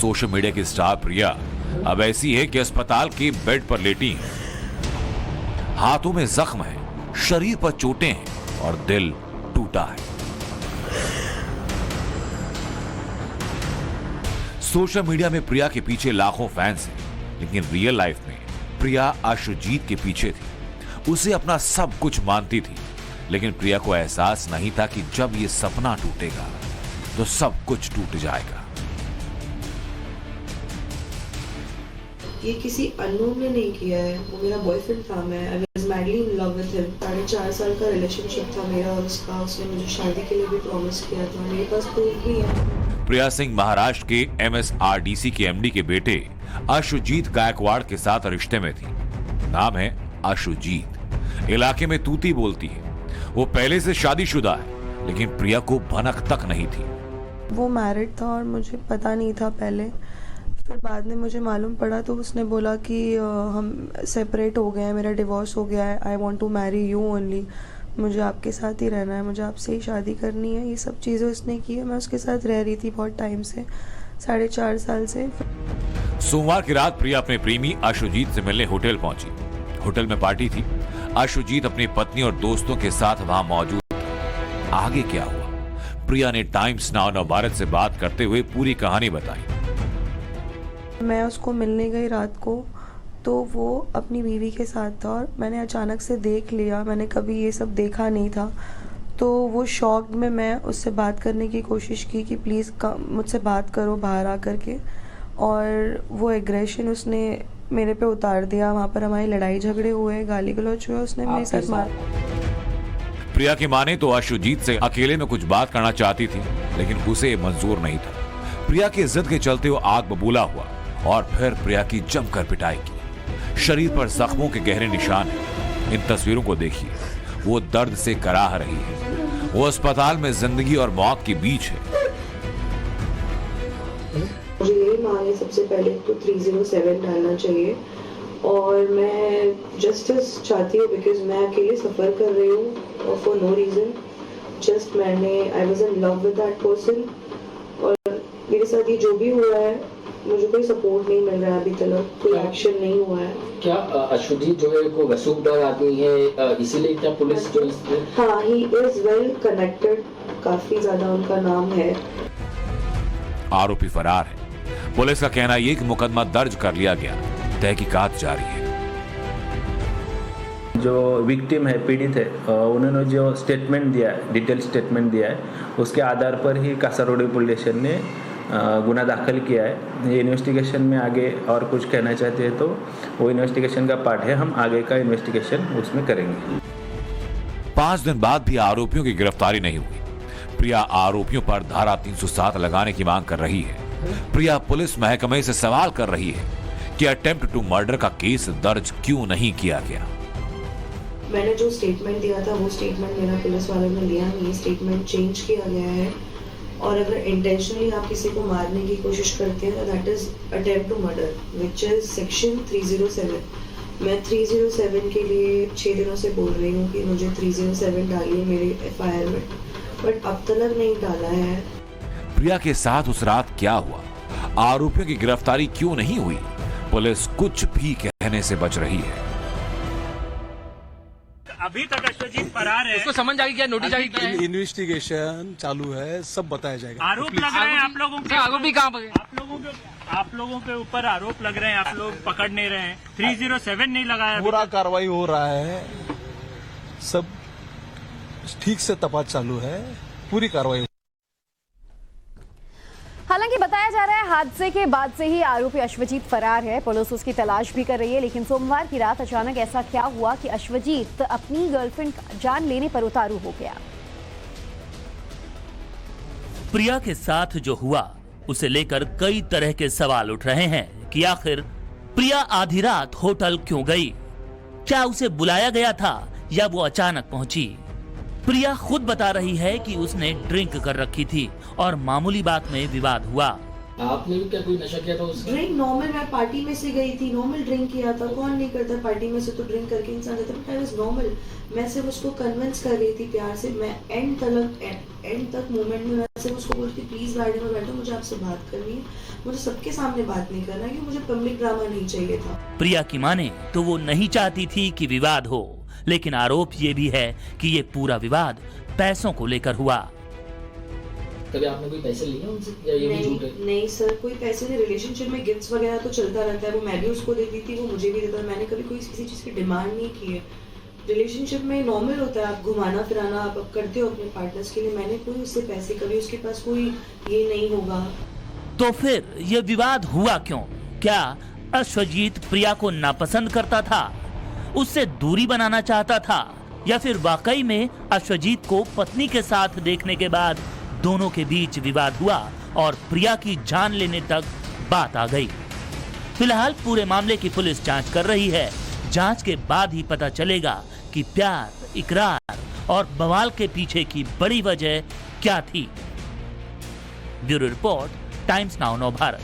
Social media की star प्रिया अब ऐसी है कि अस्पताल के बेड पर लेटी है। हाथों में जख्म है, शरीर पर चोटें हैं और दिल टूटा है। सोशल मीडिया में प्रिया के पीछे लाखों फैंस हैं, लेकिन रियल लाइफ में प्रिया अश्वजीत के पीछे थी। उसे अपना सब कुछ मानती थी, लेकिन प्रिया को एहसास नहीं था कि जब ये सपना टूटेगा तो सब कुछ टूट जाएगा। ये किसी अननोन ने नहीं किया है, वो मेरा बॉयफ्रेंड था। मैं I was madly in love with him. 4.5 साल का रिलेशनशिप था मेरा और उसका। उसने मुझे शादी के लिए भी प्रॉमिस किया था। मेरे पास प्रूफ भी है। प्रिया सिंह महाराष्ट्र के MSRDC के MD के बेटे अश्वजीत गायकवाड़ के साथ रिश्ते में थी। नाम है अश्वजीत। इलाके में तूती बोलती है। वो पहले से शादीशुदा है, लेकिन प्रिया को भनक तक नहीं थी। वो मैरिड था और मुझे पता नहीं था पहले। फिर बाद में मुझे मालूम पड़ा तो उसने बोला कि हम सेपरेट हो गए हैं, मेरा डिवोर्स हो गया है। I want to marry you only. मुझे आपके साथ ही रहना है, मुझे आपसे ही शादी करनी है। ये सब चीज़ें उसने की है। मैं उसके साथ रह रही थी बहुत टाइम से, 4.5 साल से। सोमवार की रात प्रिया अपने प्रेमी अश्वजीत से मिलने होटल पहुंची। होटल में पार्टी थी। अश्वजीत अपनी पत्नी और दोस्तों के साथ वहां मौजूद था। आगे क्या हुआ? प्रिया ने टाइम्स नाउ भारत से बात करते हुए पूरी कहानी बताई। मैं उसको मिलने गई रात को, तो वो अपनी बीवी के साथ था और मैंने अचानक से देख लिया। मैंने कभी ये सब देखा नहीं था, तो वो शॉक में मैं उससे बात करने की कोशिश की कि प्लीज़ मुझसे बात करो बाहर आकर के। और वो एग्रेशन उसने मेरे पे उतार दिया। वहाँ पर हमारी लड़ाई झगड़े हुए, गाली गलौज हुए, उसने मेरे साथ मारा। प्रिया की माने तो अश्वजीत से अकेले में कुछ बात करना चाहती थी, लेकिन उसे मंजूर नहीं था। प्रिया की जिद के चलते वो आग बबूला हुआ और फिर प्रिया की जमकर पिटाई की। शरीर पर जख्मों के गहरे निशान हैं। इन तस्वीरों को देखिए। वो दर्द से कराह रही है। वो अस्पताल में जिंदगी और मौत के बीच है। मुझे यही मांगे सबसे पहले तो 307 डालना चाहिए और मैं जस्टिस चाहती हूँ, बिकॉज मैं अकेले सफ़र कर रही हूँ for no reason. Just I was in love with that person और मेरे साथ ये जो भी हुआ है, मुझे कोई सपोर्ट नहीं मिल रहा है अभी तक, कोई एक्शन नहीं हुआ है। क्या अश्वजीत जो है को वसूखदार आदमी है, इसीलिए क्या पुलिस जो हाँ, ही इज वेल कनेक्टेड, काफी ज्यादा उनका नाम है। आरोपी फरार है। पुलिस का कहना यह कि मुकदमा दर्ज कर लिया गया, तहकीकात जारी है। जो विक्टिम है, पीड़ित है, उन्होंने जो स्टेटमेंट दिया है, डिटेल स्टेटमेंट दिया है, उसके आधार पर ही कासारवडी पुलिस स्टेशन ने गुना दाखिल किया है। ये इन्वेस्टिगेशन में आगे और कुछ कहना चाहते हैं तो वो इन्वेस्टिगेशन का पार्ट है। हम आगे का इन्वेस्टिगेशन उसमें करेंगे। 5 दिन बाद भी आरोपियों की गिरफ्तारी नहीं हुई। प्रिया आरोपियों पर धारा 307 लगाने की मांग कर रही है। प्रिया पुलिस महकमे से सवाल कर रही है कि अटेम्प्ट टू मर्डर का केस दर्ज क्यों नहीं किया गया। मैंने जो स्टेटमेंट दिया था वो स्टेटमेंट मेरा पुलिस वालों ने लिया नहीं। स्टेटमेंट चेंज किया गया है और अगर इंटेंशनली आप किसी को मारने की कोशिश करते हैं तो that is attempt to murder, which is section 307। मैं 307 के लिए 6 दिनों से बोल रही हूँ कि मुझे 307 डालिए मेरे FIR में, बट अब तक नहीं डाला है। प्रिया के साथ उस रात क्या हुआ? आरोपियों की गिरफ्तारी क्यों नहीं हुई? पुलिस कुछ भी कहने से बच रही है। अभी तक अश्वजीत फरार है। उसको समझ आएगी क्या? नोटिस आएगी क्या? इन्वेस्टिगेशन चालू है, सब बताया जाएगा। आरोप लग रहे हैं आप लोगों के। आरोपी कहाँ पर? आप लोगों के ऊपर आरोप लग रहे हैं, आप लोग पकड़ नहीं रहे हैं। 307 नहीं लगाया। पूरा कार्रवाई हो रहा है, सब ठीक से तपास चालू है, पूरी कार्रवाई। हालांकि बताया जा रहा है हादसे के बाद से ही आरोपी अश्वजीत फरार है। पुलिस उसकी तलाश भी कर रही है, लेकिन सोमवार की रात अचानक ऐसा क्या हुआ कि अश्वजीत अपनी गर्लफ्रेंड जान लेने पर उतारू हो गया। प्रिया के साथ जो हुआ उसे लेकर कई तरह के सवाल उठ रहे हैं कि आखिर प्रिया आधी रात होटल क्यों गई? क्या उसे बुलाया गया था या वो अचानक पहुंची? प्रिया खुद बता रही है कि उसने ड्रिंक कर रखी थी और मामूली बात में विवाद हुआ। आपने भी क्या कोई नशा किया था उसमें? ड्रिंक नॉर्मल, मैं पार्टी में से गई थी, नॉर्मल ड्रिंक किया था। कौन नहीं करता पार्टी में से तो ड्रिंक करके इंसान जाता है, बट आई वाज नॉर्मल। मैं सिर्फ उसको कन्विंस कर रही थी प्यार से। मैं एंड तक मोमेंट में मैं मैं उसको बोलती प्लीज़ गाड़ी में बैठो, मुझे आपसे बात करनी है, मुझे सबके सामने बात नहीं करना, कि मुझे पब्लिक ड्रामा नहीं चाहिए था। प्रिया की माने तो वो नहीं चाहती थी कि विवाद हो, लेकिन आरोप ये भी है कि ये पूरा विवाद पैसों को लेकर हुआ। कभी आपने कोई पैसे लिए उनसे या ये भी झूठ है? नहीं सर, कोई पैसे नहीं। रिलेशनशिप में गिफ्ट्स वगैरह तो चलता रहता है, वो मैं भी उसको देती थी, वो मुझे भी देता था। मैंने कभी कोई किसी चीज़ की डिमांड नहीं की है। रिलेशनशिप में नॉर्मल होता है, आप घुमाना फिराना आप करते हो अपने पार्टनर्स के लिए। मैंने कोई उससे पैसे, कभी उसके पास कोई ये नहीं होगा। तो फिर ये विवाद हुआ क्यों? क्या अश्वजीत प्रिया को नापसंद करता था, उससे दूरी बनाना चाहता था, या फिर वाकई में अश्वजीत को पत्नी के साथ देखने के बाद दोनों के बीच विवाद हुआ और प्रिया की जान लेने तक बात आ गई? फिलहाल पूरे मामले की पुलिस जांच कर रही है। जांच के बाद ही पता चलेगा कि प्यार, इकरार और बवाल के पीछे की बड़ी वजह क्या थी। ब्यूरो रिपोर्ट, टाइम्स नाउ नव भारत।